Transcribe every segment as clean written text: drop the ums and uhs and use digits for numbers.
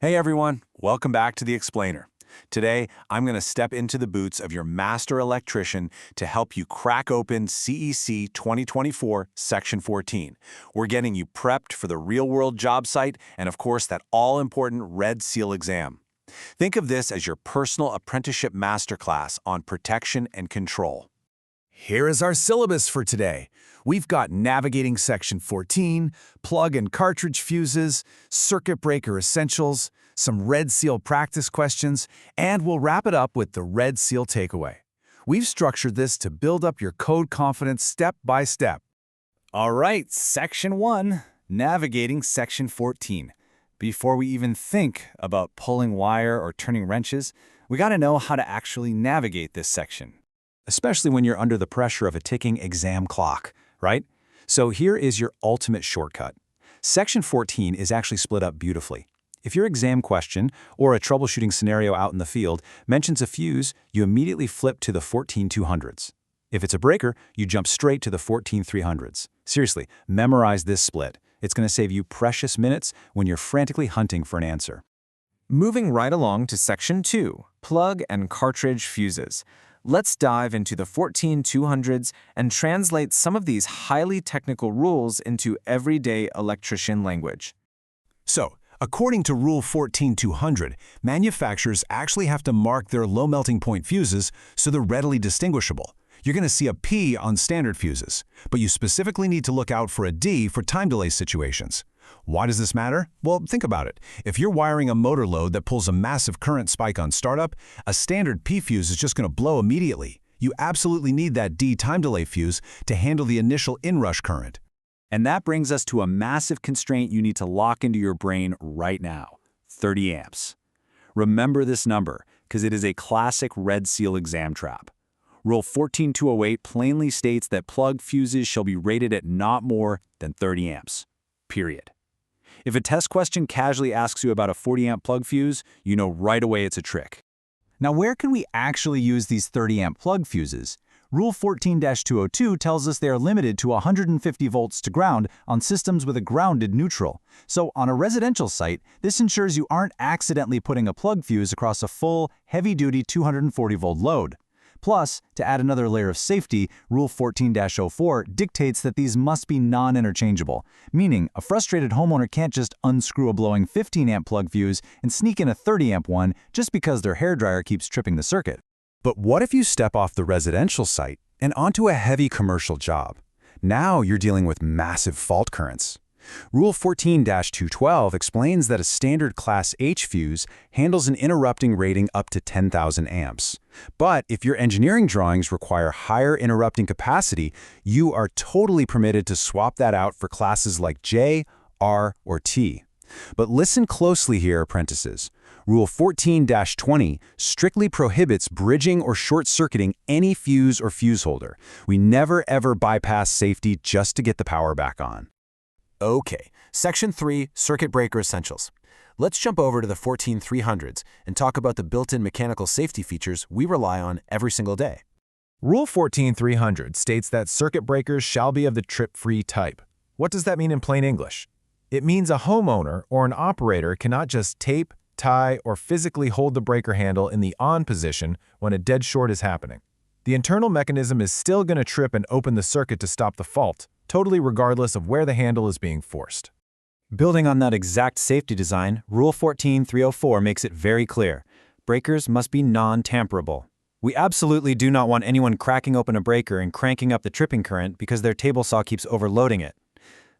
Hey everyone, welcome back to The Explainer. Today, I'm going to step into the boots of your master electrician to help you crack open CEC 2024 Section 14. We're getting you prepped for the real-world job site and, of course, that all-important Red Seal exam. Think of this as your personal apprenticeship masterclass on protection and control. Here is our syllabus for today. We've got navigating Section 14, plug and cartridge fuses, circuit breaker essentials, some Red Seal practice questions, and we'll wrap it up with the Red Seal takeaway. We've structured this to build up your code confidence step by step. All right, Section 1, navigating Section 14. Before we even think about pulling wire or turning wrenches, we got to know how to actually navigate this section. Especially when you're under the pressure of a ticking exam clock, right? So here is your ultimate shortcut. Section 14 is actually split up beautifully. If your exam question or a troubleshooting scenario out in the field mentions a fuse, you immediately flip to the 14200s. If it's a breaker, you jump straight to the 14300s. Seriously, memorize this split. It's going to save you precious minutes when you're frantically hunting for an answer. Moving right along to Section 2, plug and cartridge fuses. Let's dive into the 14200s and translate some of these highly technical rules into everyday electrician language. So, according to Rule 14200, manufacturers actually have to mark their low melting point fuses so they're readily distinguishable. You're going to see a P on standard fuses, but you specifically need to look out for a D for time delay situations. Why does this matter? Well, think about it. If you're wiring a motor load that pulls a massive current spike on startup, a standard P fuse is just going to blow immediately. You absolutely need that D time delay fuse to handle the initial inrush current. And that brings us to a massive constraint you need to lock into your brain right now: 30 amps. Remember this number, because it is a classic Red Seal exam trap. Rule 14208 plainly states that plug fuses shall be rated at not more than 30 amps. Period. If a test question casually asks you about a 40-amp plug fuse, you know right away it's a trick. Now, where can we actually use these 30-amp plug fuses? Rule 14-202 tells us they are limited to 150 volts to ground on systems with a grounded neutral. So on a residential site, this ensures you aren't accidentally putting a plug fuse across a full, heavy-duty 240-volt load. Plus, to add another layer of safety, Rule 14-04 dictates that these must be non-interchangeable, meaning a frustrated homeowner can't just unscrew a blowing 15-amp plug fuse and sneak in a 30-amp one just because their hairdryer keeps tripping the circuit. But what if you step off the residential site and onto a heavy commercial job? Now you're dealing with massive fault currents. Rule 14-212 explains that a standard Class H fuse handles an interrupting rating up to 10,000 amps. But if your engineering drawings require higher interrupting capacity, you are totally permitted to swap that out for classes like J, R, or T. But listen closely here, apprentices. Rule 14-20 strictly prohibits bridging or short-circuiting any fuse or fuse holder. We never ever bypass safety just to get the power back on. Okay, Section 3, Circuit Breaker Essentials. Let's jump over to the 14300s and talk about the built-in mechanical safety features we rely on every single day. Rule 14300 states that circuit breakers shall be of the trip-free type. What does that mean in plain English? It means a homeowner or an operator cannot just tape, tie, or physically hold the breaker handle in the on position when a dead short is happening. The internal mechanism is still going to trip and open the circuit to stop the fault, totally regardless of where the handle is being forced. Building on that exact safety design, Rule 14304 makes it very clear. Breakers must be non-tamperable. We absolutely do not want anyone cracking open a breaker and cranking up the tripping current because their table saw keeps overloading it.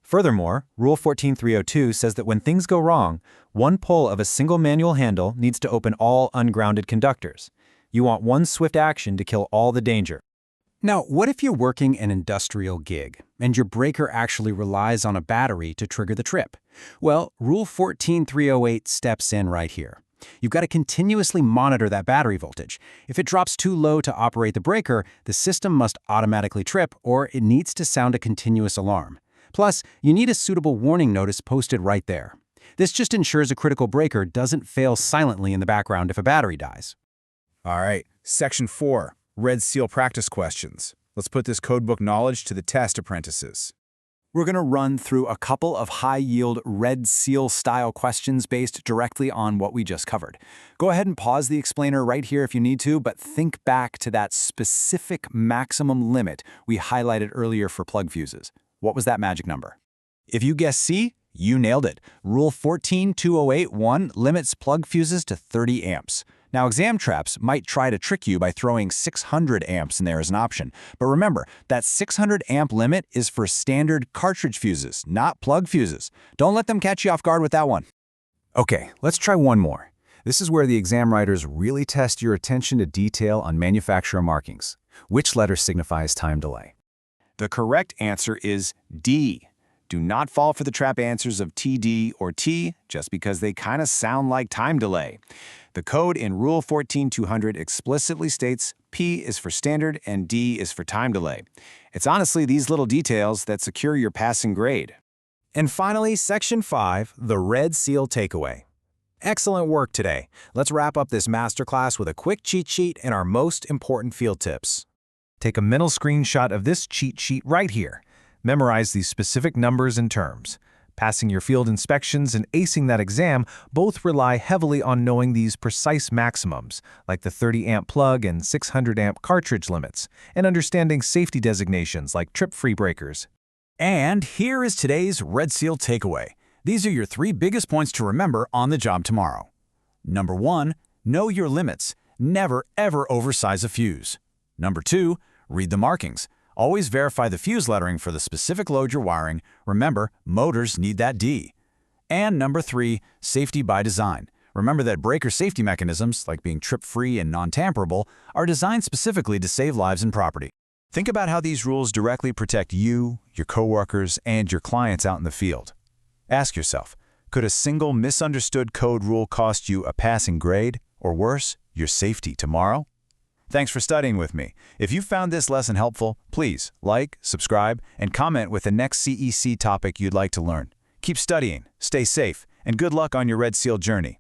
Furthermore, Rule 14302 says that when things go wrong, one pull of a single manual handle needs to open all ungrounded conductors. You want one swift action to kill all the danger. Now, what if you're working an industrial gig, and your breaker actually relies on a battery to trigger the trip? Well, Rule 14308 steps in right here. You've got to continuously monitor that battery voltage. If it drops too low to operate the breaker, the system must automatically trip, or it needs to sound a continuous alarm. Plus, you need a suitable warning notice posted right there. This just ensures a critical breaker doesn't fail silently in the background if a battery dies. All right, Section 4, Red Seal practice questions. Let's put this codebook knowledge to the test, apprentices. We're going to run through a couple of high-yield red seal style questions based directly on what we just covered. Go ahead and pause the explainer right here if you need to, but think back to that specific maximum limit we highlighted earlier for plug fuses. What was that magic number? If you guessed C, you nailed it. Rule 14.208.1 limits plug fuses to 30 amps. Now, exam traps might try to trick you by throwing 600 amps in there as an option. But remember, that 600 amp limit is for standard cartridge fuses, not plug fuses. Don't let them catch you off guard with that one. Okay, let's try one more. This is where the exam writers really test your attention to detail on manufacturer markings. Which letter signifies time delay? The correct answer is D. Do not fall for the trap answers of TD or T just because they kind of sound like time delay. The code in Rule 14.200 explicitly states P is for standard and D is for time delay. It's honestly these little details that secure your passing grade. And finally, Section 5, the red seal takeaway. Excellent work today. Let's wrap up this masterclass with a quick cheat sheet and our most important field tips. Take a mental screenshot of this cheat sheet right here. Memorize these specific numbers and terms. Passing your field inspections and acing that exam both rely heavily on knowing these precise maximums, like the 30-amp plug and 600-amp cartridge limits, and understanding safety designations like trip-free breakers. And here is today's red seal takeaway. These are your 3 biggest points to remember on the job tomorrow. Number 1, know your limits. Never, ever oversize a fuse. Number 2, read the markings. Always verify the fuse lettering for the specific load you're wiring. Remember, motors need that D. And number 3, safety by design. Remember that breaker safety mechanisms, like being trip-free and non-tamperable, are designed specifically to save lives and property. Think about how these rules directly protect you, your coworkers, and your clients out in the field. Ask yourself, could a single misunderstood code rule cost you a passing grade, or worse, your safety tomorrow? Thanks for studying with me. If you found this lesson helpful, please like, subscribe, and comment with the next CEC topic you'd like to learn. Keep studying, stay safe, and good luck on your Red Seal journey.